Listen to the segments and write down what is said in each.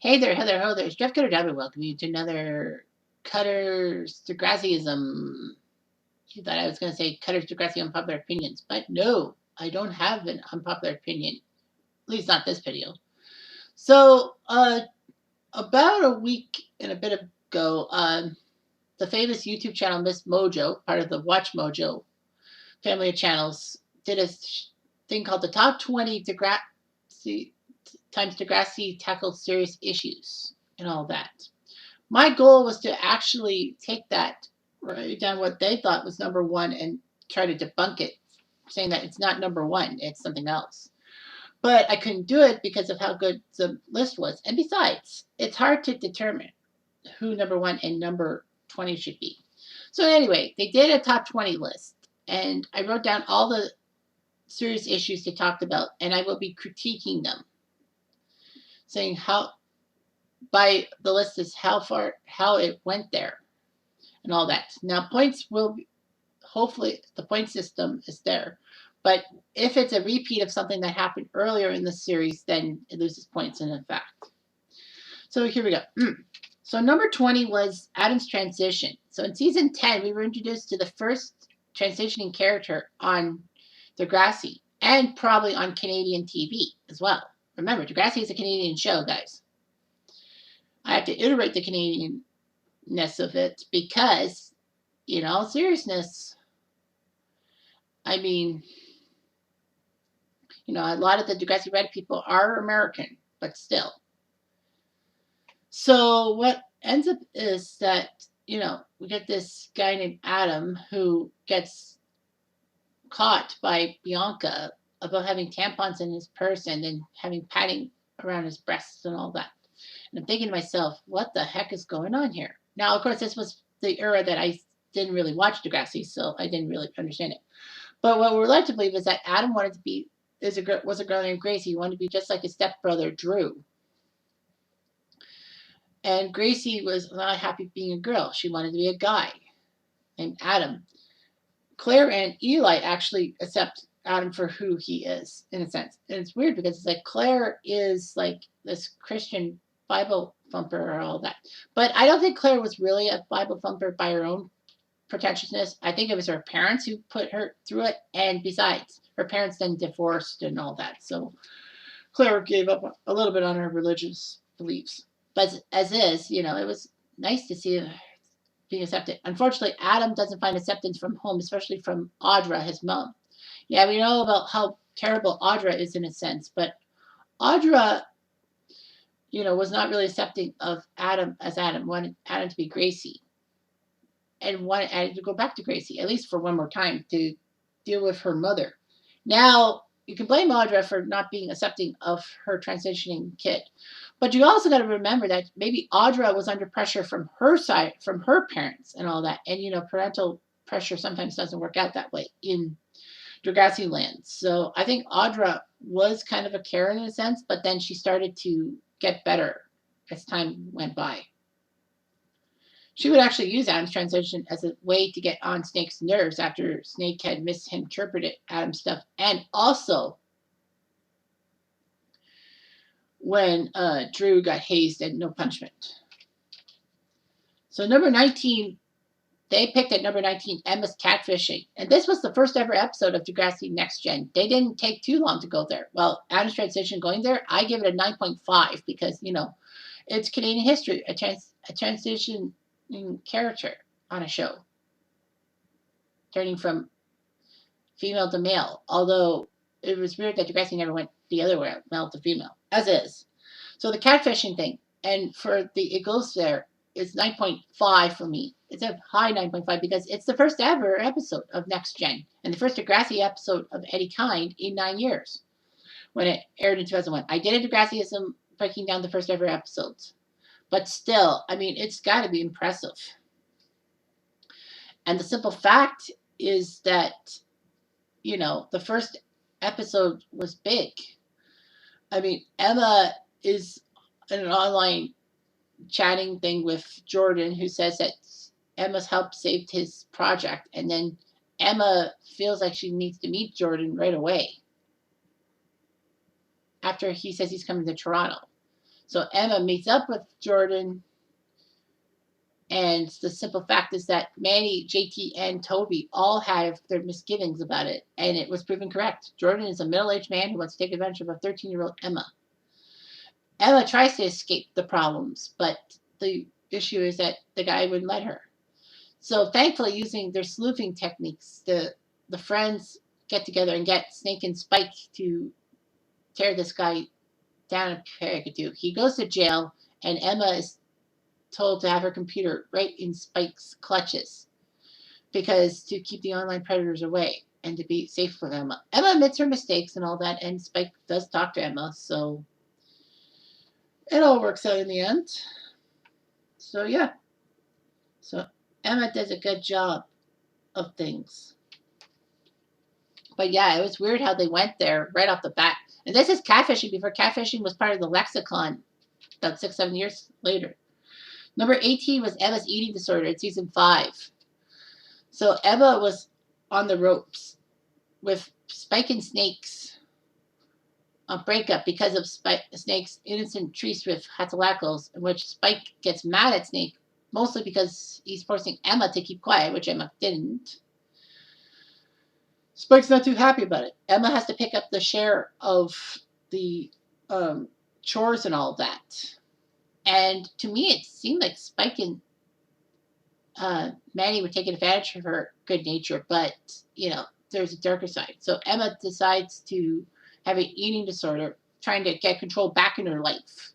Hey there, Heather, ho there. It's Jeff Cutter W. Welcome you to another Cutter's Degrassiism. You thought I was going to say Cutter's Degrassi Unpopular Opinions, but no, I don't have an unpopular opinion. At least not this video. So, about a week and a bit ago, the famous YouTube channel MsMojos, part of the Watch Mojo family of channels, did a thing called the Top 20 Degrassi times Degrassi tackled serious issues and all that. My goal was to actually take that, write down what they thought was number one, and try to debunk it, saying that it's not number one, it's something else. But I couldn't do it because of how good the list was. And besides, it's hard to determine who number one and number 20 should be. So, anyway, they did a top 20 list, and I wrote down all the serious issues they talked about, and I will be critiquing them, saying how by the list is how it went there and all that. Now points will be, hopefully the point system is there, but if it's a repeat of something that happened earlier in the series, then it loses points in effect. So here we go. So number 20 was Adam's transition. So in season 10, we were introduced to the first transitioning character on Degrassi and probably on Canadian TV as well. Remember, Degrassi is a Canadian show, guys. I have to iterate the Canadianness of it because, in all seriousness, I mean, a lot of the Degrassi Reddit people are American, but still. So what ends up is that, we get this guy named Adam who gets caught by Bianca about having tampons in his purse and then having padding around his breasts and all that. And I'm thinking to myself, what the heck is going on here? Now, of course, this was the era that I didn't really watch Degrassi, so I didn't really understand it. But what we're led to believe is that Adam wanted to be was a girl named Gracie. He wanted to be just like his stepbrother Drew. And Gracie was not happy being a girl. She wanted to be a guy named Adam. Claire and Eli actually accept Adam for who he is, in a sense. And it's weird because it's like Claire is like this Christian Bible thumper or all that. But I don't think Claire was really a Bible thumper by her own pretentiousness. I think it was her parents who put her through it. And besides, her parents then divorced and all that. So Claire gave up a little bit on her religious beliefs. But as is, it was nice to see her being accepted. Unfortunately, Adam doesn't find acceptance from home, especially from Audra, his mom. Yeah, we know about how terrible Audra is in a sense, but Audra, was not really accepting of Adam as Adam, wanted Adam to be Gracie. And wanted Adam to go back to Gracie, at least for one more time, to deal with her mother. Now, you can blame Audra for not being accepting of her transitioning kid. But you also got to remember that maybe Audra was under pressure from her side, from her parents and all that. And, parental pressure sometimes doesn't work out that way in Degrassi land. So I think Audra was kind of a Karen in a sense, but then she started to get better as time went by. She would actually use Adam's transition as a way to get on Snake's nerves after Snake had misinterpreted Adam's stuff, and also when Drew got hazed and no punishment. So number 19, they picked at number 19 Emma's catfishing. And this was the first ever episode of Degrassi Next Gen. They didn't take too long to go there. Well, Adam's transition going there, I give it a 9.5 because, it's Canadian history, a transition character on a show, turning from female to male. Although it was weird that Degrassi never went the other way, male to female, as is. So the catfishing thing, and for the it goes there, is 9.5 for me. It's a high 9.5 because it's the first ever episode of Next Gen and the first Degrassi episode of any kind in 9 years when it aired in 2001. I did a Degrassiism breaking down the first ever episodes. But still, it's got to be impressive. And the simple fact is that, the first episode was big. Emma is in an online chatting thing with Jordan who says that Emma's help saved his project. And then Emma feels like she needs to meet Jordan right away after he says he's coming to Toronto. So Emma meets up with Jordan, and the simple fact is that Manny, JT, and Toby all have their misgivings about it, and it was proven correct. Jordan is a middle-aged man who wants to take advantage of a 13-year-old Emma. Emma tries to escape the problems, but the issue is that the guy wouldn't let her. So thankfully, using their sleuthing techniques, the friends get together and get Snake and Spike to tear this guy down a peg or two. He goes to jail, and Emma is told to have her computer right in Spike's clutches because to keep the online predators away and to be safe for Emma. Emma admits her mistakes and all that, and Spike does talk to Emma, so it all works out in the end. So yeah. So Emma does a good job of things. But yeah, it was weird how they went there right off the bat. And this is catfishing before catfishing was part of the lexicon about 6-7 years later. Number 18 was Emma's eating disorder in season 5. So Emma was on the ropes with Spike and Snake's breakup because of Snake's innocent tryst with Hatzalakos, in which Spike gets mad at Snake, mostly because he's forcing Emma to keep quiet, which Emma didn't. Spike's not too happy about it. Emma has to pick up the share of the chores and all that. And to me, it seemed like Spike and Manny were taking advantage of her good nature, but, there's a darker side. So Emma decides to have an eating disorder, trying to get control back in her life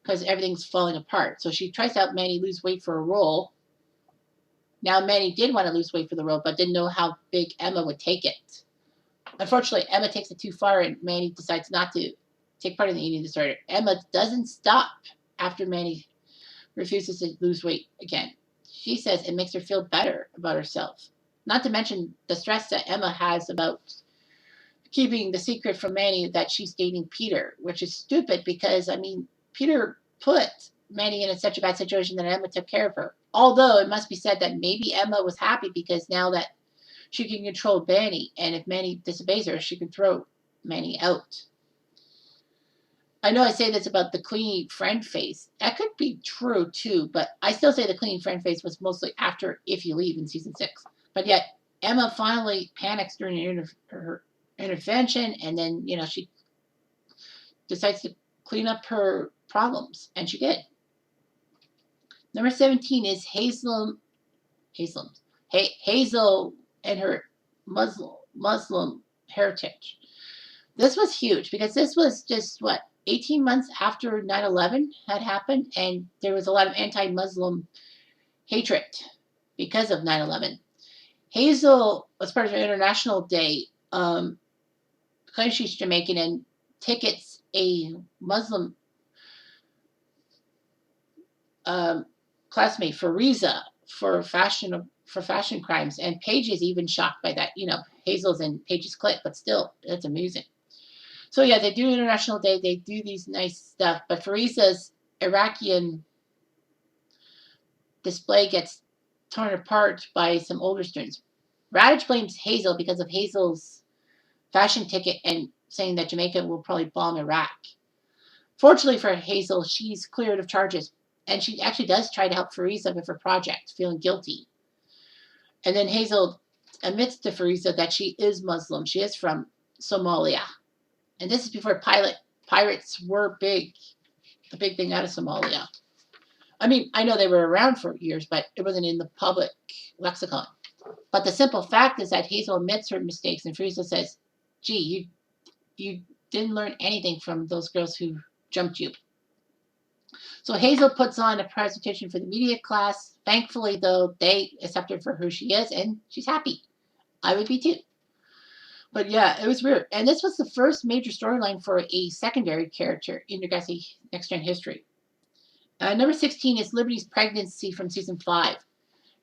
because everything's falling apart. So she tries to help Manny lose weight for a role. Now, Manny did want to lose weight for the role, but didn't know how big Emma would take it. Unfortunately, Emma takes it too far, and Manny decides not to take part in the eating disorder. Emma doesn't stop after Manny refuses to lose weight again. She says it makes her feel better about herself. Not to mention the stress that Emma has about keeping the secret from Manny that she's dating Peter, which is stupid because, Peter put Manny in such a bad situation that Emma took care of her. Although it must be said that maybe Emma was happy because now that she can control Manny, and if Manny disobeys her, she can throw Manny out. I know I say this about the clingy friend phase. That could be true too, but I still say the clingy friend phase was mostly after If You Leave in season 6. But yet, Emma finally panics during her intervention, and then, she decides to clean up her problems, and she did. Number 17 is Hazel and her Muslim heritage. This was huge because this was just 18 months after 9/11 had happened, and there was a lot of anti-Muslim hatred because of 9/11. Hazel was part of an international day, claims she's Jamaican, and tickets a Muslim classmate, Fariza, for fashion crimes, and Paige is even shocked by that. Hazel's in Paige's clique, but still, it's amusing. So yeah, they do International Day. They do these nice stuff, but Fariza's Iraqian display gets torn apart by some older students. Radich blames Hazel because of Hazel's fashion ticket and saying that Jamaica will probably bomb Iraq. Fortunately for Hazel, she's cleared of charges, and she actually does try to help Fariza with her project, feeling guilty. And then Hazel admits to Fariza that she is Muslim. She is from Somalia. And this is before pirates were big, the big thing out of Somalia. I know they were around for years, but it wasn't in the public lexicon. But the simple fact is that Hazel admits her mistakes, and Fariza says, gee, you didn't learn anything from those girls who jumped you. So Hazel puts on a presentation for the media class. Thankfully, though, they accept her for who she is, and she's happy. I would be too. But yeah, it was weird. And this was the first major storyline for a secondary character in Degrassi Next Gen history. Number 16 is Liberty's pregnancy from season 5.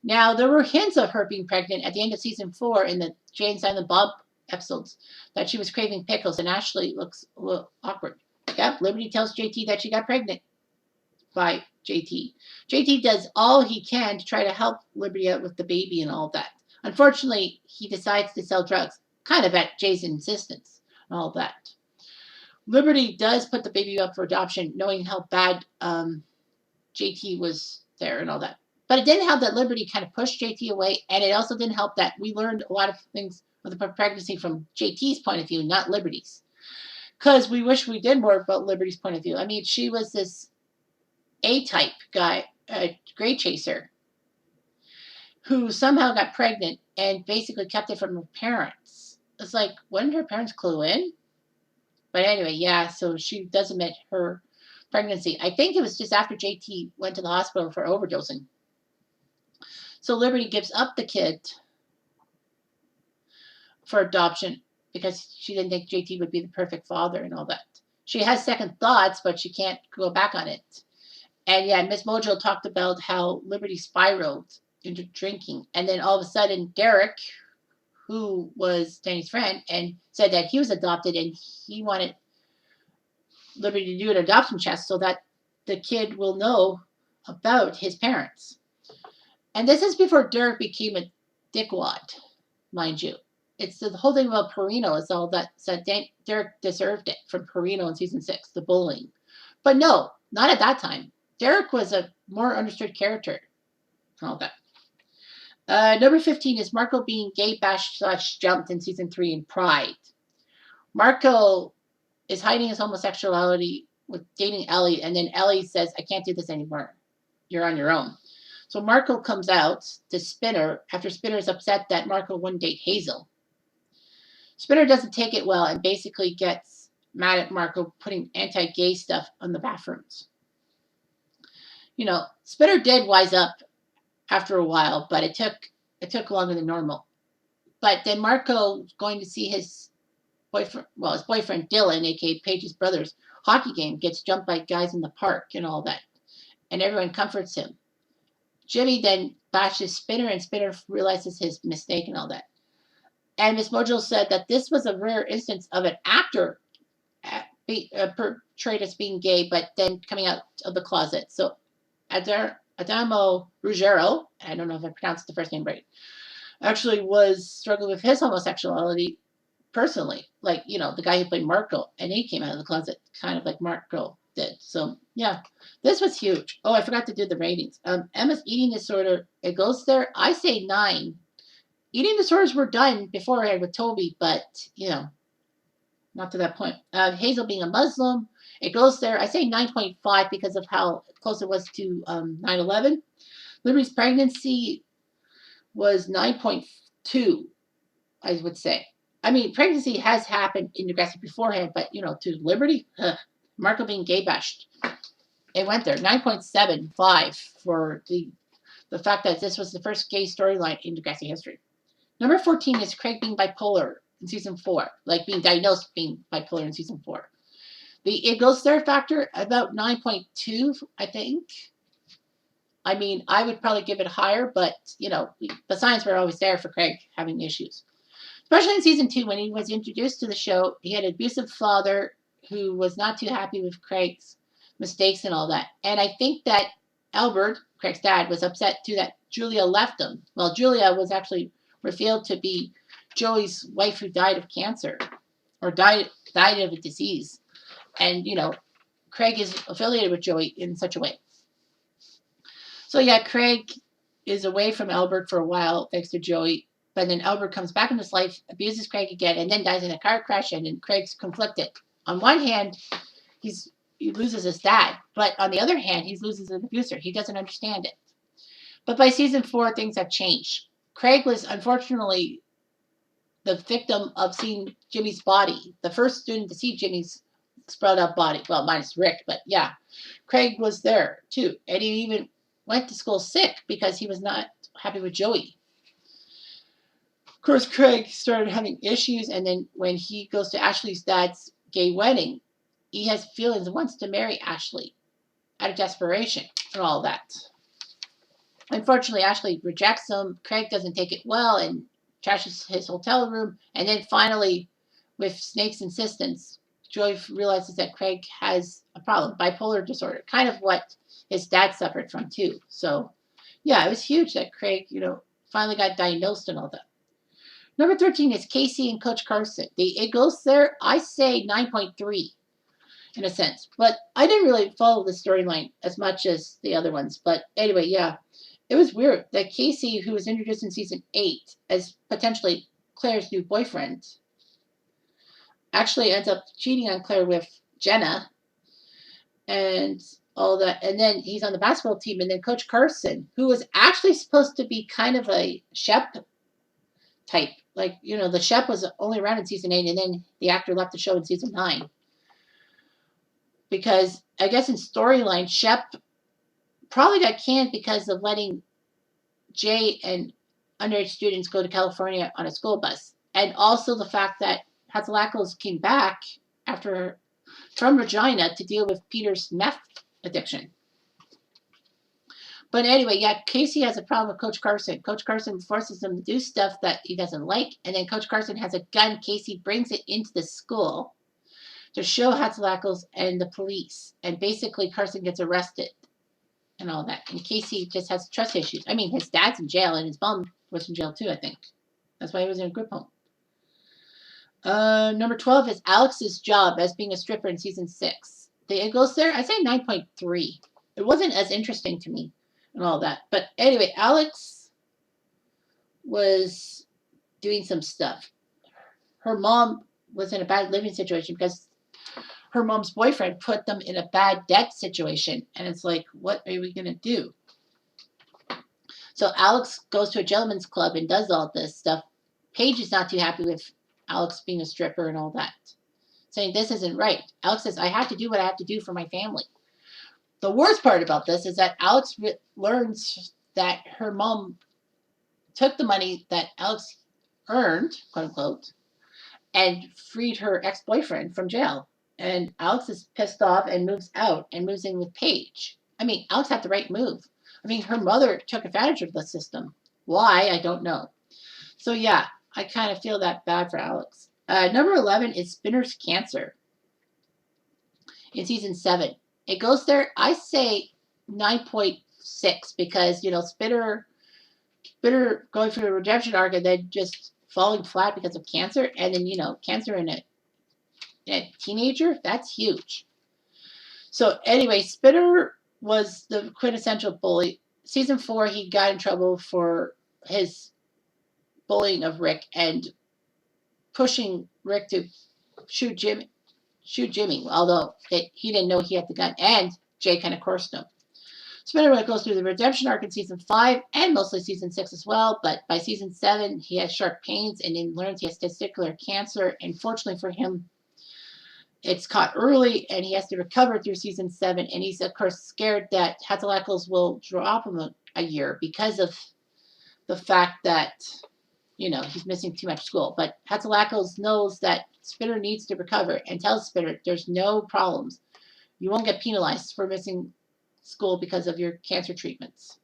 Now, there were hints of her being pregnant at the end of season 4 in the Jay and Silent Bob episodes, that she was craving pickles, and Ashley looks a little awkward. Yep, Liberty tells JT that she got pregnant by JT. JT does all he can to try to help Liberty out with the baby and all that. Unfortunately, he decides to sell drugs, kind of at Jay's insistence and all that. Liberty does put the baby up for adoption, knowing how bad JT was there and all that. But it didn't help that Liberty kind of pushed JT away, and it also didn't help that we learned a lot of things of the pregnancy from JT's point of view, not Liberty's. Because we wish we did more about Liberty's point of view. I mean, she was this A-type guy, a gray chaser, who somehow got pregnant and basically kept it from her parents. It's like, wouldn't her parents clue in? But anyway, yeah, so she does admit her pregnancy. I think it was just after JT went to the hospital for overdosing. So Liberty gives up the kid for adoption because she didn't think JT would be the perfect father and all that. She has second thoughts, but she can't go back on it. And yeah, MsMojos talked about how Liberty spiraled into drinking. And then all of a sudden, Derek, who was Danny's friend, and said that he was adopted and he wanted Liberty to do an adoption test so that the kid will know about his parents. And this is before Derek became a dickwad, mind you. It's the whole thing about Perino is all that said Derek deserved it from Perino in season 6, the bullying. But no, not at that time. Derek was a more understood character and all that. Number 15 is Marco being gay bashed / jumped in season 3 in Pride. Marco is hiding his homosexuality with dating Ellie, and then Ellie says, I can't do this anymore. You're on your own. So Marco comes out to Spinner after Spinner is upset that Marco wouldn't date Hazel. Spinner doesn't take it well and basically gets mad at Marco putting anti-gay stuff on the bathrooms. You know, Spinner did wise up after a while, but it took longer than normal. But then Marco going to see his boyfriend Dylan, aka Paige's brother's hockey game, gets jumped by guys in the park and all that, and everyone comforts him. Jimmy then bashes Spinner, and Spinner realizes his mistake and all that. And MsMojos said that this was a rare instance of an actor portrayed as being gay, but then coming out of the closet. So Adamo Ruggiero, I don't know if I pronounced the first name right, actually was struggling with his homosexuality personally. Like, you know, the guy who played Marco, and he came out of the closet kind of like Marco did. So, yeah, this was huge. Oh, I forgot to do the ratings. Emma's eating disorder, it goes there. I say 9. Eating disorders were done beforehand with Toby, but, you know, not to that point. Hazel being a Muslim, it goes there. I say 9.5 because of how close it was to 9/11. Liberty's pregnancy was 9.2, I would say. I mean, pregnancy has happened in Degrassi beforehand, but, you know, to Liberty, Marco being gay bashed. It went there. 9.75 for the fact that this was the first gay storyline in Degrassi history. Number 14 is Craig being bipolar in season 4, like being diagnosed being bipolar in season 4. The it goes there factor, about 9.2, I think. I mean, I would probably give it higher, but, you know, the signs were always there for Craig having issues. Especially in season 2, when he was introduced to the show, he had an abusive father who was not too happy with Craig's mistakes and all that. And I think that Albert, Craig's dad, was upset too that Julia left him. Well, Julia was actually revealed to be Joey's wife who died of cancer or died of a disease. And, you know, Craig is affiliated with Joey in such a way. So, yeah, Craig is away from Albert for a while thanks to Joey. But then Albert comes back in his life, abuses Craig again, and then dies in a car crash, and then Craig's conflicted. On one hand, he loses his dad, but on the other hand, he loses an abuser. He doesn't understand it. But by season 4, things have changed. Craig was unfortunately the victim of seeing Jimmy's body, the first student to see Jimmy's sprawled out body. Well, minus Rick, but yeah, Craig was there too, and he even went to school sick because he was not happy with Joey. Of course, Craig started having issues, and then when he goes to Ashley's dad's gay wedding, he has feelings and wants to marry Ashley out of desperation and all that. Unfortunately, Ashley rejects him. Craig doesn't take it well and trashes his hotel room. And then finally, with Snake's insistence, Joy realizes that Craig has a problem, bipolar disorder, kind of what his dad suffered from too. So, yeah, it was huge that Craig, you know, finally got diagnosed and all that. Number 13 is Casey and Coach Carson. It goes there, I say 9.3. in a sense. But I didn't really follow the storyline as much as the other ones. But anyway, yeah, it was weird that Casey, who was introduced in season 8 as potentially Claire's new boyfriend, actually ends up cheating on Claire with Jenna and all that. And then he's on the basketball team. And then Coach Carson, who was actually supposed to be kind of a Shep type. Like, the Shep was only around in season 8, and then the actor left the show in season 9. Because I guess in storyline, Shep probably got canned because of letting Jay and underage students go to California on a school bus. And also the fact that Hatzalakos came back from Regina to deal with Peter's meth addiction. But anyway, yeah, Casey has a problem with Coach Carson. Coach Carson forces him to do stuff that he doesn't like, and then Coach Carson has a gun. Casey brings it into the school to show Hatzalakos and the police. And basically, Carson gets arrested and all that. And Casey just has trust issues. I mean, his dad's in jail, and his mom was in jail too, I think. That's why he was in a group home. Number 12 is Alex's job as being a stripper in season 6. It goes there, I say 9.3. It wasn't as interesting to me and all that. But anyway, Alex was doing some stuff. Her mom was in a bad living situation because her mom's boyfriend put them in a bad debt situation. And it's like, what are we going to do? So Alex goes to a gentleman's club and does all this stuff. Paige is not too happy with Alex being a stripper and all that, saying this isn't right. Alex says, I have to do what I have to do for my family. The worst part about this is that Alex learns that her mom took the money that Alex earned, quote unquote, and freed her ex-boyfriend from jail. And Alex is pissed off and moves out and moves in with Paige. I mean, Alex had the right move. I mean, her mother took advantage of the system. Why? I don't know. So yeah, I kind of feel that bad for Alex. Number 11 is Spinner's Cancer in season 7. It goes there, I say 9.6 because, Spinner going through a redemption arc and then just falling flat because of cancer. And then, cancer in a teenager, that's huge. So anyway, Spinner was the quintessential bully. Season 4, he got in trouble for his bullying of Rick and pushing Rick to shoot Jimmy, although he didn't know he had the gun, and Jay kind of cursed him. Spinner goes through the redemption arc in season 5 and mostly season 6 as well, but by season 7 he has sharp pains and then learns he has testicular cancer, and fortunately for him it's caught early and he has to recover through season 7, and he's of course scared that Hatzalakos will drop him a year because of the fact that he's missing too much school. But Hatzalakos knows that Spinner needs to recover and tells Spinner there's no problems. You won't get penalized for missing school because of your cancer treatments.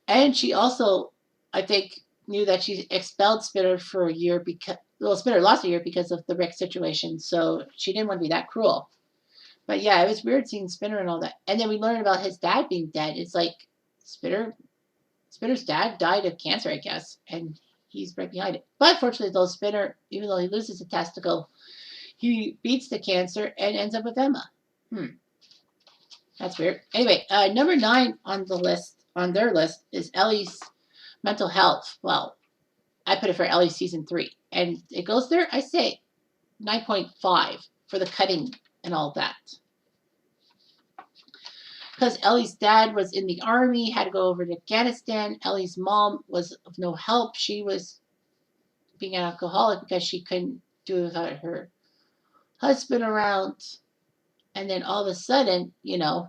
And she also, I think, knew that she expelled Spinner for a year because, Spinner lost a year because of the Rick situation, so she didn't want to be that cruel. But yeah, it was weird seeing Spinner and all that. And then we learned about his dad being dead. It's like Spinner's dad died of cancer, I guess, and he's right behind it. But fortunately, though, Spinner, even though he loses a testicle, he beats the cancer and ends up with Emma. That's weird. Anyway, number 9 on their list, is Ellie's mental health. Well, I put it for Ellie season 3, and it goes there, I say 9.5 for the cutting and all that. Because Ellie's dad was in the army, had to go over to Afghanistan. Ellie's mom was of no help. She was being an alcoholic because she couldn't do it without her husband around. And then all of a sudden, Ellie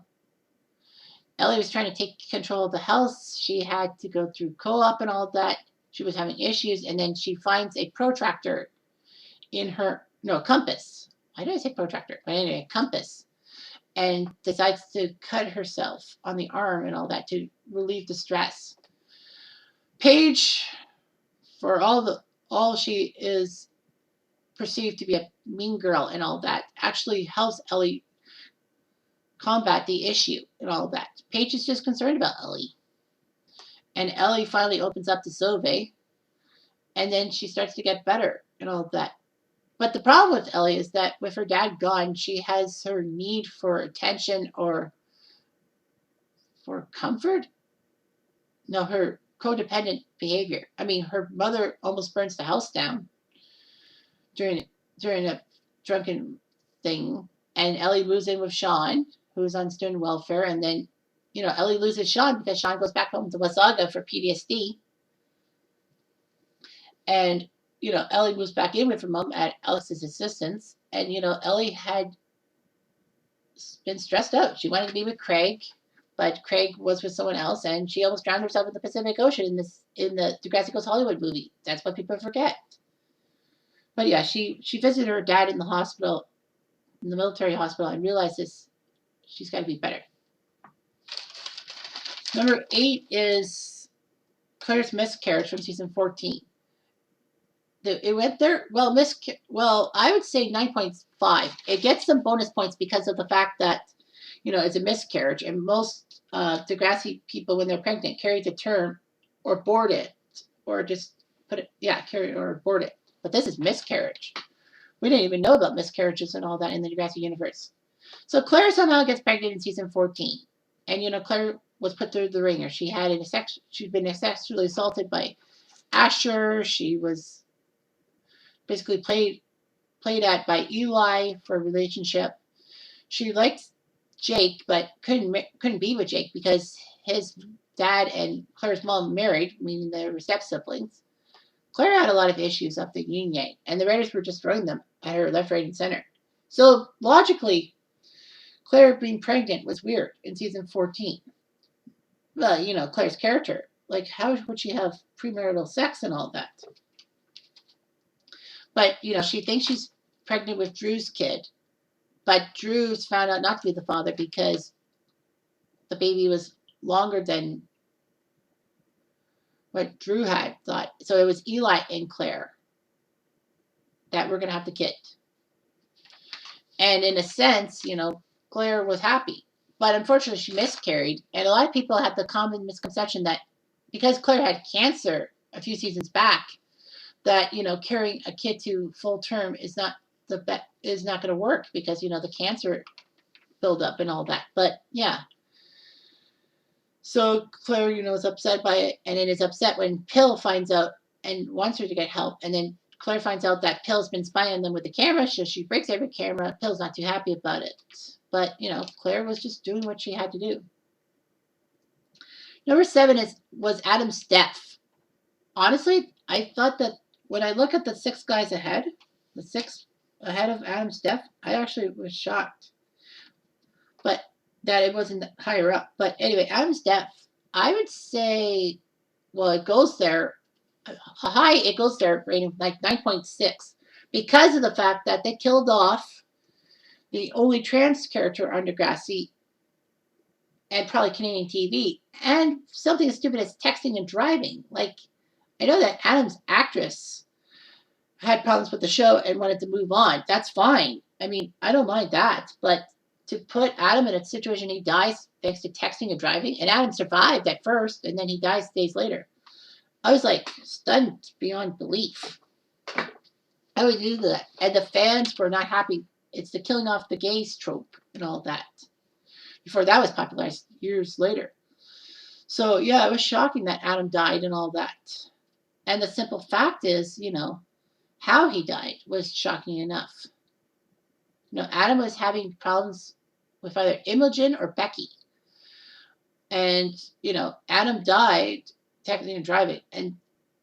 was trying to take control of the house. She had to go through co-op and all that. She was having issues, and then she finds a protractor in her, compass. Why did I say protractor? But anyway, a compass. And decides to cut herself on the arm and all that to relieve the stress. Paige, for all she is perceived to be a mean girl and all that, actually helps Ellie combat the issue and all that. Paige is just concerned about Ellie. And Ellie finally opens up to Zove, and then she starts to get better and all that. But the problem with Ellie is that with her dad gone, she has her need for attention or for comfort. No, her codependent behavior. I mean, her mother almost burns the house down during during a drunken thing, and Ellie moves in with Sean, who's on student welfare, and then Ellie loses Sean because Sean goes back home to Wasaga for PTSD, and Ellie moves back in with her mom at Alex's assistance, and Ellie had been stressed out. She wanted to be with Craig, but Craig was with someone else, and she almost drowned herself in the Pacific Ocean in the Degrassi Goes Hollywood movie. That's what people forget. But yeah, she visited her dad in the hospital, in the military hospital, and realizes she's got to be better. Number 8 is Claire's miscarriage from season 14. It went there. Well, I would say 9.5. It gets some bonus points because of the fact that it's a miscarriage, and most Degrassi people, when they're pregnant, carry the term or abort it, or just carry or abort it. But this is miscarriage. We didn't even know about miscarriages and all that in the Degrassi universe. So Claire somehow gets pregnant in season 14, and Claire was put through the ringer. She'd been sexually assaulted by Asher. She was basically played at by Eli for a relationship. She liked Jake, but couldn't be with Jake because his dad and Claire's mom married, meaning they were step siblings. Claire had a lot of issues up the yin yang, and the writers were just throwing them at her left, right, and center. So logically, Claire being pregnant was weird in season 14. Well, Claire's character, like how would she have premarital sex and all that? But she thinks she's pregnant with Drew's kid, but Drew's found out not to be the father because the baby was longer than what Drew had thought. So it was Eli and Claire that were going to have the kid. And in a sense, Claire was happy. But unfortunately, she miscarried. And a lot of people had the common misconception that because Claire had cancer a few seasons back, that, carrying a kid to full term is not going to work because, the cancer buildup and all that. But yeah. So Claire, is upset by it, and then is upset when Pill finds out and wants her to get help. And then Claire finds out that Pill's been spying on them with the camera, so she breaks every camera. Pill's not too happy about it. But, Claire was just doing what she had to do. Number 7 was Adam's death. Honestly, I thought that when I look at the 6 guys ahead, the 6 ahead of Adam's death, I actually was shocked. But that it wasn't higher up. But anyway, Adam's death, I would say, well, it goes there. It goes there, rating like 9.6, because of the fact that they killed off the only trans character on Degrassi and probably Canadian TV, and something as stupid as texting and driving. Like, I know that Adam's actress had problems with the show and wanted to move on. That's fine. I mean, I don't mind that, but to put Adam in a situation he dies thanks to texting and driving, and Adam survived at first, and then he dies days later. I was like stunned beyond belief. I would do that. And the fans were not happy. It's the killing off the gays trope and all that. Before that was popularized years later. So yeah, it was shocking that Adam died and all that. And the simple fact is, how he died was shocking enough. Adam was having problems with either Imogen or Becky. And, Adam died texting and driving. And,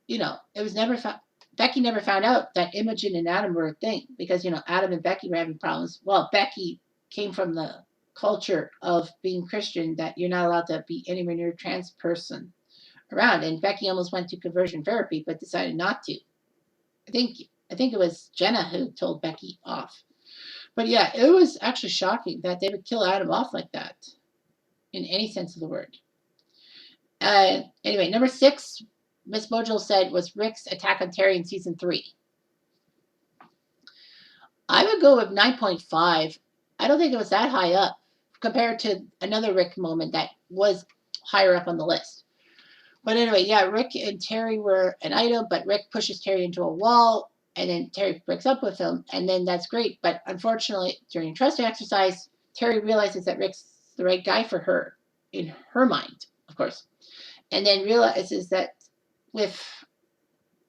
it was never found. Becky never found out that Imogen and Adam were a thing because, Adam and Becky were having problems. Well, Becky came from the culture of being Christian that you're not allowed to be anywhere near a trans person around. And Becky almost went to conversion therapy but decided not to. I think it was Jenna who told Becky off. But yeah, it was actually shocking that they would kill Adam off like that in any sense of the word. Anyway, number 6, MsMojos said, was Rick's attack on Terry in season 3. I would go with 9.5. I don't think it was that high up compared to another Rick moment that was higher up on the list. But anyway, yeah, Rick and Terry were an item, but Rick pushes Terry into a wall. And then Terry breaks up with him, and then that's great. But unfortunately, during a trust exercise, Terry realizes that Rick's the right guy for her, in her mind, of course. And then realizes that with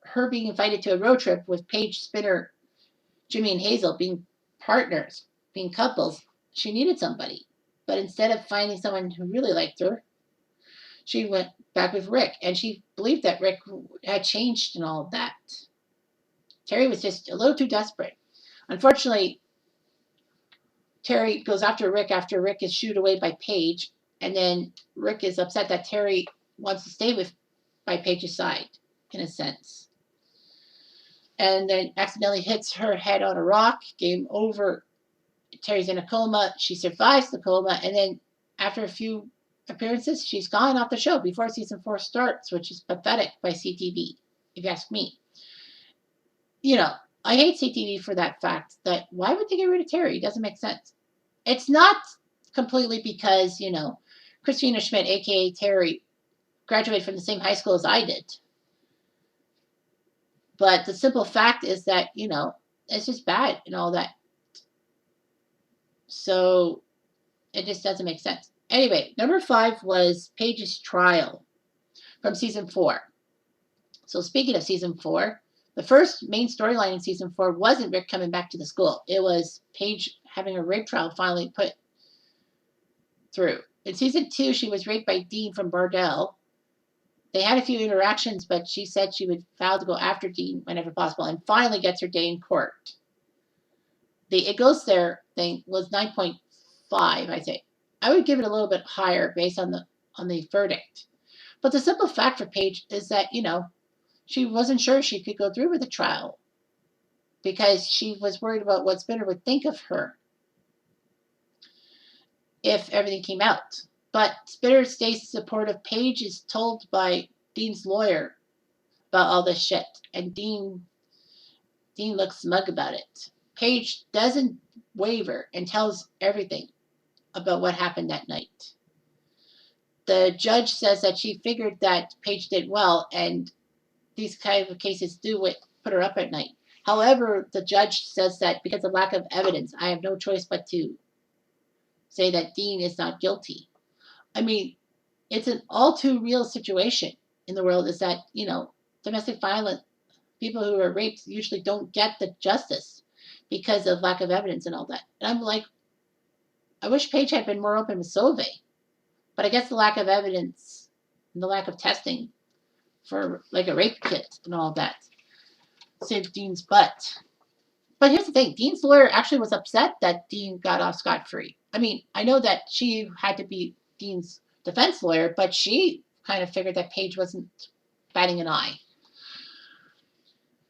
her being invited to a road trip with Paige, Spinner, Jimmy, and Hazel being partners, being couples, she needed somebody. But instead of finding someone who really liked her, she went back with Rick, and she believed that Rick had changed and all of that. Terry was just a little too desperate. Unfortunately, Terry goes after Rick is shooed away by Paige, and then Rick is upset that Terry wants to stay with by Paige's side, in a sense. And then accidentally hits her head on a rock. Game over. Terry's in a coma. She survives the coma, and then after a few appearances, she's gone off the show before season 4 starts, which is pathetic by CTV, if you ask me. You know, I hate CTV for that fact that why would they get rid of Terry? It doesn't make sense. It's not completely because, Christina Schmidt, aka Terry, graduated from the same high school as I did. But the simple fact is that, it's just bad and all that. So it just doesn't make sense. Anyway, number 5 was Paige's trial from season 4. So speaking of season 4, the first main storyline in season 4 wasn't Rick coming back to the school. It was Paige having her rape trial finally put through. In season 2, she was raped by Dean from Bardell. They had a few interactions, but she said she would vow to go after Dean whenever possible, and finally gets her day in court. The It Goes There thing was 9.5, I say. I would give it a little bit higher based on the verdict. But the simple fact for Paige is that, she wasn't sure she could go through with the trial because she was worried about what Spinner would think of her if everything came out. But Spinner stays supportive. Paige is told by Dean's lawyer about all this shit, and Dean looks smug about it. Paige doesn't waver and tells everything about what happened that night. The judge says that she figured that Paige did well, and these kind of cases do put her up at night. However, the judge says that because of lack of evidence, I have no choice but to say that Dean is not guilty. I mean, it's an all too real situation in the world is that, domestic violence, people who are raped usually don't get the justice because of lack of evidence and all that. And I'm like, I wish Paige had been more open with Sauvé. But I guess the lack of evidence and the lack of testing for like a rape kit and all that saved Dean's butt. But here's the thing, Dean's lawyer actually was upset that Dean got off scot-free. I mean, I know that she had to be Dean's defense lawyer, but she kind of figured that Paige wasn't batting an eye.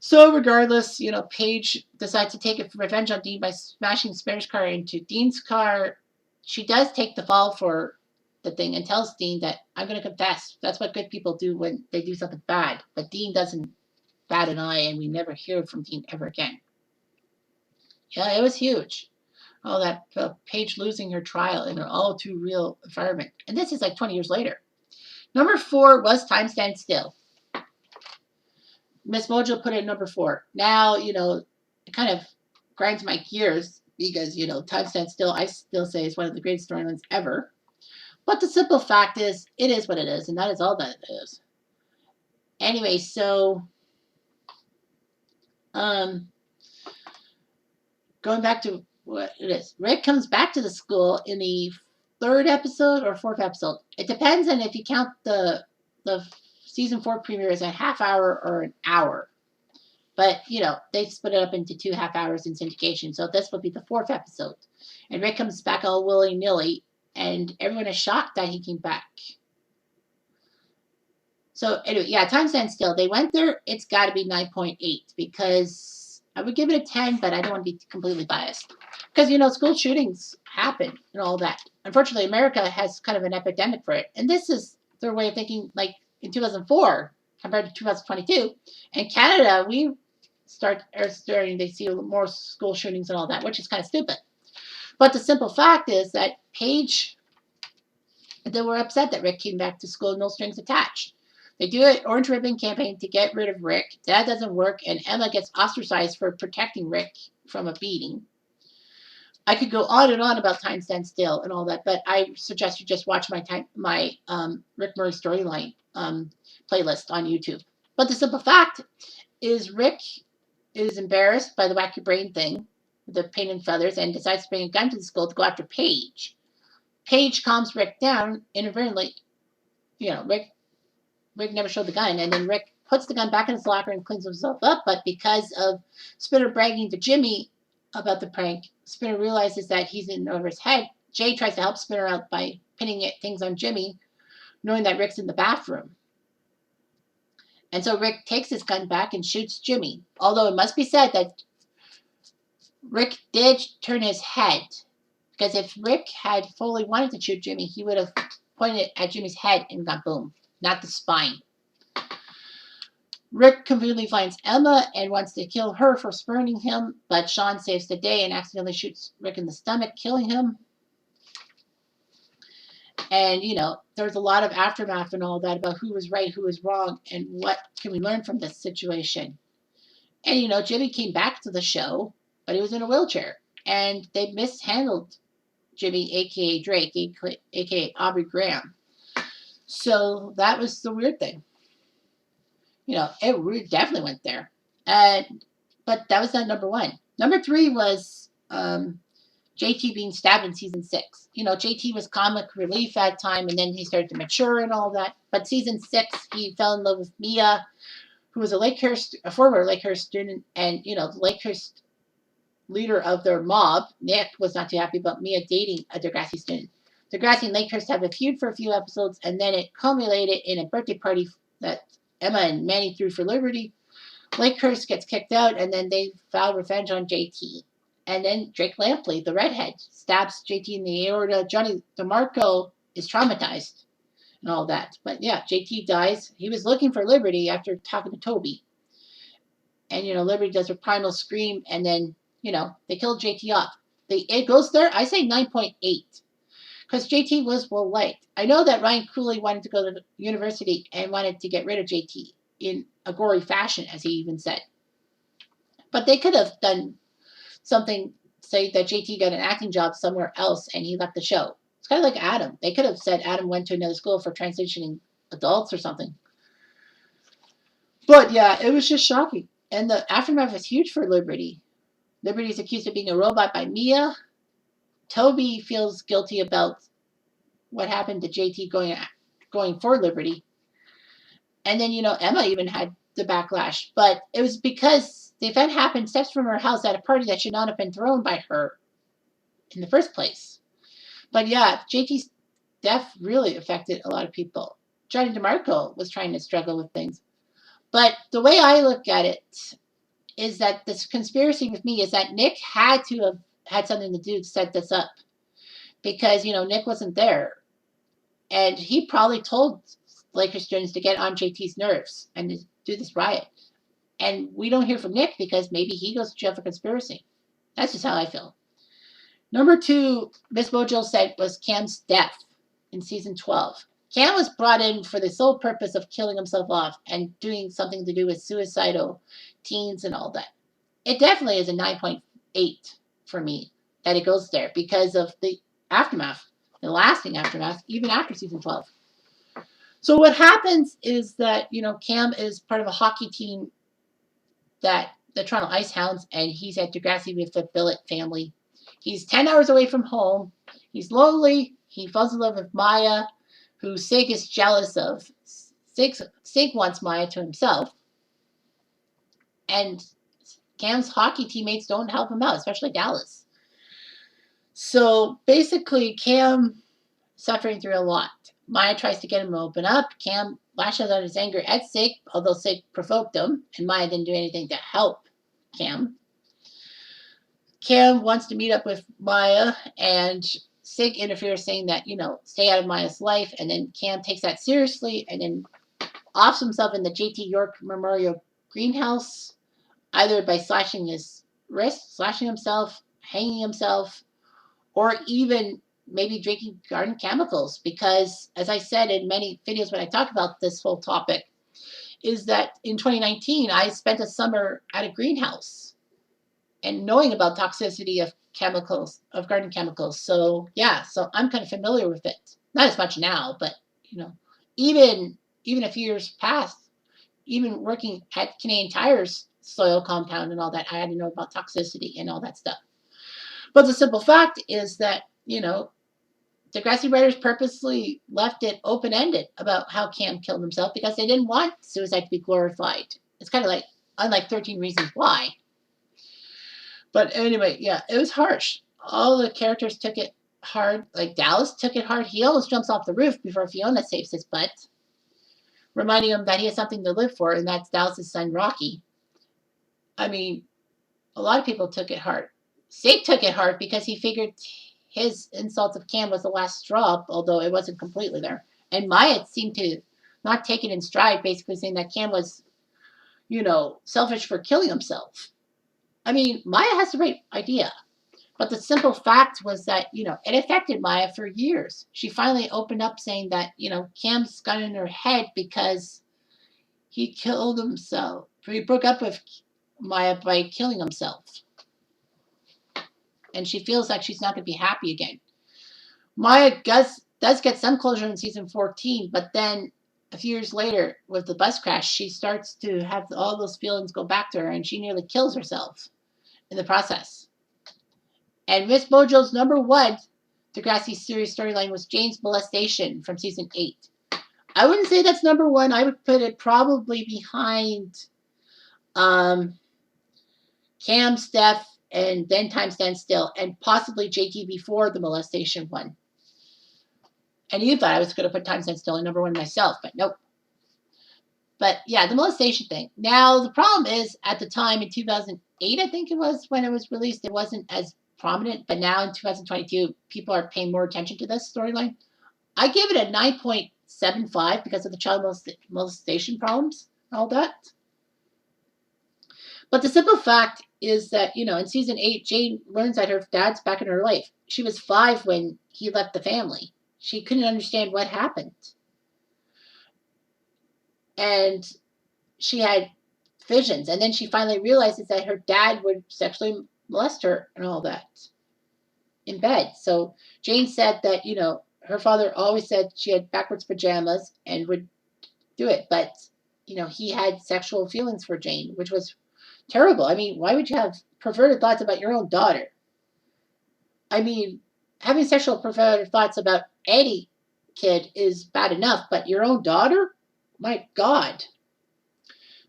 So regardless, Paige decides to take revenge on Dean by smashing Spinner's car into Dean's car. She does take the fall for the thing and tells Dean that I'm going to confess. That's what good people do when they do something bad. But Dean doesn't bat an eye, and we never hear from Dean ever again. Yeah, it was huge. All that Paige losing her trial in an all too real environment. And this is like 20 years later. Number 4 was Time Stands Still. MsMojos put it in number 4. Now, it kind of grinds my gears because, Time Stands Still, I still say is one of the greatest storylines ever. But the simple fact is, it is what it is, and that is all that it is. Anyway, so going back to what it is. Rick comes back to the school in the 3rd episode or 4th episode. It depends on if you count the season 4 premiere as a half hour or an hour. But, they split it up into 2 half hours in syndication. So this would be the 4th episode. And Rick comes back all willy-nilly, and everyone is shocked that he came back. So anyway, yeah, Time Stands Still. They went there. It's got to be 9.8 because I would give it a 10, but I don't want to be completely biased. Because, school shootings happen and all that. Unfortunately, America has kind of an epidemic for it. And this is their way of thinking, like in 2004 compared to 2022. In Canada, we starting to see more school shootings and all that, which is kind of stupid. But the simple fact is that Paige, they were upset that Rick came back to school, no strings attached. They do an orange ribbon campaign to get rid of Rick. That doesn't work, and Emma gets ostracized for protecting Rick from a beating. I could go on and on about Time Stand Still and all that, but I suggest you just watch my Rick Murray storyline playlist on YouTube. But the simple fact is Rick is embarrassed by the wacky brain thing, the paint and feathers, and decides to bring a gun to the school to go after Paige. Paige calms Rick down inadvertently. Rick never showed the gun, and then Rick puts the gun back in his locker and cleans himself up, but because of Spinner bragging to Jimmy about the prank, Spinner realizes that he's in over his head. Jay tries to help Spinner out by pinning things on Jimmy, knowing that Rick's in the bathroom. And so Rick takes his gun back and shoots Jimmy. Although it must be said that Rick did turn his head. Because if Rick had fully wanted to shoot Jimmy, he would have pointed at Jimmy's head and got boom, not the spine. Rick completely finds Emma and wants to kill her for spurning him, but Sean saves the day and accidentally shoots Rick in the stomach, killing him. And, there's a lot of aftermath and all that about who was right, who was wrong, and what can we learn from this situation. And, Jimmy came back to the show, but he was in a wheelchair. And they mishandled Jimmy, a.k.a. Drake, a.k.a. Aubrey Graham. So that was the weird thing. It definitely went there. But that was not number one. Number 3 was JT being stabbed in season 6. JT was comic relief at time, and then he started to mature and all that. But season 6, he fell in love with Mia, who was a former Lakehurst student, and the Lakehurst leader of their mob, Nick, was not too happy about Mia dating a Degrassi student. Degrassi and Lakehurst have a feud for a few episodes, and then it culminated in a birthday party that Emma and Manny threw for Liberty. Lakehurst gets kicked out, and then they vow revenge on JT. And then Drake Lampley, the redhead, stabs JT in the aorta. Johnny DeMarco is traumatized and all that. But yeah, JT dies. He was looking for Liberty after talking to Toby. And, Liberty does her primal scream, and then, they kill JT off. It goes there, I say 9.8. Because JT was well liked. I know that Ryan Cooley wanted to go to university and wanted to get rid of JT in a gory fashion, as he even said. But they could have done something, say that JT got an acting job somewhere else and he left the show. It's kind of like Adam. They could have said Adam went to another school for transitioning adults or something. But yeah, it was just shocking. And the aftermath was huge for Liberty. Liberty's accused of being a robot by Mia. Toby feels guilty about what happened to JT going for Liberty. And then, Emma even had the backlash. But it was because the event happened steps from her house at a party that should not have been thrown by her in the first place. But yeah, JT's death really affected a lot of people. Johnny DeMarco was trying to struggle with things. But the way I look at it is that this conspiracy with me is that Nick had to have had something to do to set this up. Because, Nick wasn't there. And he probably told Lakers students to get on JT's nerves and to do this riot. And we don't hear from Nick because maybe he goes to jail for conspiracy. That's just how I feel. Number 2, MsMojos said, was Cam's death in season 12. Cam was brought in for the sole purpose of killing himself off and doing something to do with suicidal teens and all that. It definitely is a 9.8 for me that it goes there because of the aftermath, the lasting aftermath, even after season 12. So what happens is that, Cam is part of a hockey team that the Toronto Ice Hounds, and he's at Degrassi with the Billet family. He's 10 hours away from home. He's lonely. He falls in love with Maya, who Sig is jealous of. Sig wants Maya to himself. And Cam's hockey teammates don't help him out, especially Dallas. So basically, Cam suffering through a lot. Maya tries to get him to open up. Cam lashes out his anger at Sig, although Sig provoked him, and Maya didn't do anything to help Cam. Cam wants to meet up with Maya, and Sig interferes, saying that, stay out of Maya's life, and then Cam takes that seriously, and then offs himself in the JT York Memorial Greenhouse, either by slashing his wrist, slashing himself, hanging himself, or even maybe drinking garden chemicals, because, as I said in many videos when I talk about this whole topic, is that in 2019, I spent a summer at a greenhouse and knowing about toxicity of chemicals, of garden chemicals. So yeah, so I'm kind of familiar with it. Not as much now, but you know, even even a few years past, even working at Canadian Tire's soil compound and all that, I had to know about toxicity and all that stuff. But the simple fact is that, the Degrassi writers purposely left it open ended about how Cam killed himself because they didn't want suicide to be glorified. It's kind of like, unlike 13 Reasons Why. But anyway, yeah, it was harsh. All the characters took it hard. Like Dallas took it hard. He almost jumps off the roof before Fiona saves his butt, reminding him that he has something to live for, and that's Dallas's son, Rocky. I mean, a lot of people took it hard. Sig took it hard because he figured his insult of Cam was the last straw, although it wasn't completely there. And Maya seemed to not take it in stride, basically saying that Cam was, selfish for killing himself. I mean, Maya has the right idea. But the simple fact was that, it affected Maya for years. She finally opened up saying that, Cam's got in her head because he killed himself. He broke up with Maya by killing himself. And she feels like she's not going to be happy again. Maya does get some closure in season 14, but then a few years later, with the bus crash, she starts to have all those feelings go back to her, and she nearly kills herself in the process. And MsMojos #1 Degrassi series storyline was Jane's molestation from season 8. I wouldn't say that's #1. I would put it probably behind Cam's death and then Time Stands Still, and possibly Jakey before the molestation one. And you thought I was going to put Time Stands Still in #1 myself, but nope. But yeah, the molestation thing. Now, the problem is, at the time in 2008, I think it was, when it was released, it wasn't as prominent, but now in 2022, people are paying more attention to this storyline. I gave it a 9.75 because of the child molestation problems and all that. But the simple fact is that, in season 8, Jane learns that her dad's back in her life. She was 5 when he left the family. She couldn't understand what happened. And she had visions. And then she finally realizes that her dad would sexually molest her and all that in bed. So Jane said that, her father always said she had backwards pajamas and would do it. But, he had sexual feelings for Jane, which was terrible. I mean, why would you have perverted thoughts about your own daughter? I mean, having sexual perverted thoughts about any kid is bad enough, but your own daughter? My God.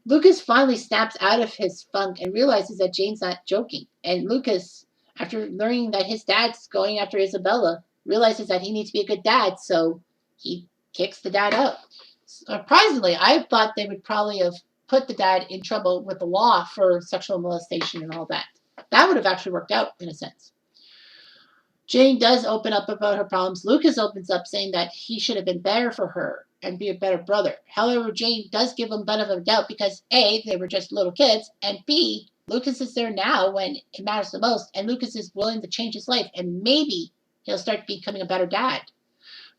Lucas finally snaps out of his funk and realizes that Jane's not joking. And Lucas, after learning that his dad's going after Isabella, realizes that he needs to be a good dad, so he kicks the dad out. Surprisingly, I thought they would probably have put the dad in trouble with the law for sexual molestation and all that. That would have actually worked out in a sense. Jane does open up about her problems. Lucas opens up saying that he should have been better for her and be a better brother. However, Jane does give him benefit of doubt because A, they were just little kids, and B, Lucas is there now when it matters the most, and Lucas is willing to change his life, and maybe he'll start becoming a better dad.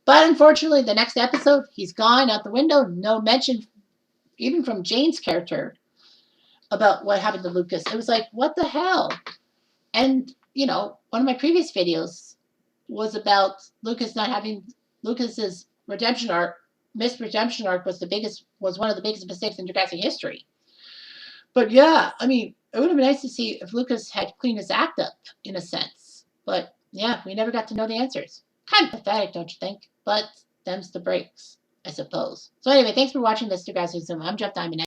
But unfortunately, the next episode, he's gone out the window. No mention, even from Jane's character, about what happened to Lucas. It was like, what the hell? And, one of my previous videos was about Lucas's redemption arc. Miss Redemption arc was one of the biggest mistakes in Degrassi history. But yeah, I mean, it would have been nice to see if Lucas had cleaned his act up in a sense. But yeah, we never got to know the answers. Kind of pathetic, don't you think? But them's the breaks, I suppose. So anyway, thanks for watching this Degrassi Zoom. I'm Jeff Diamond.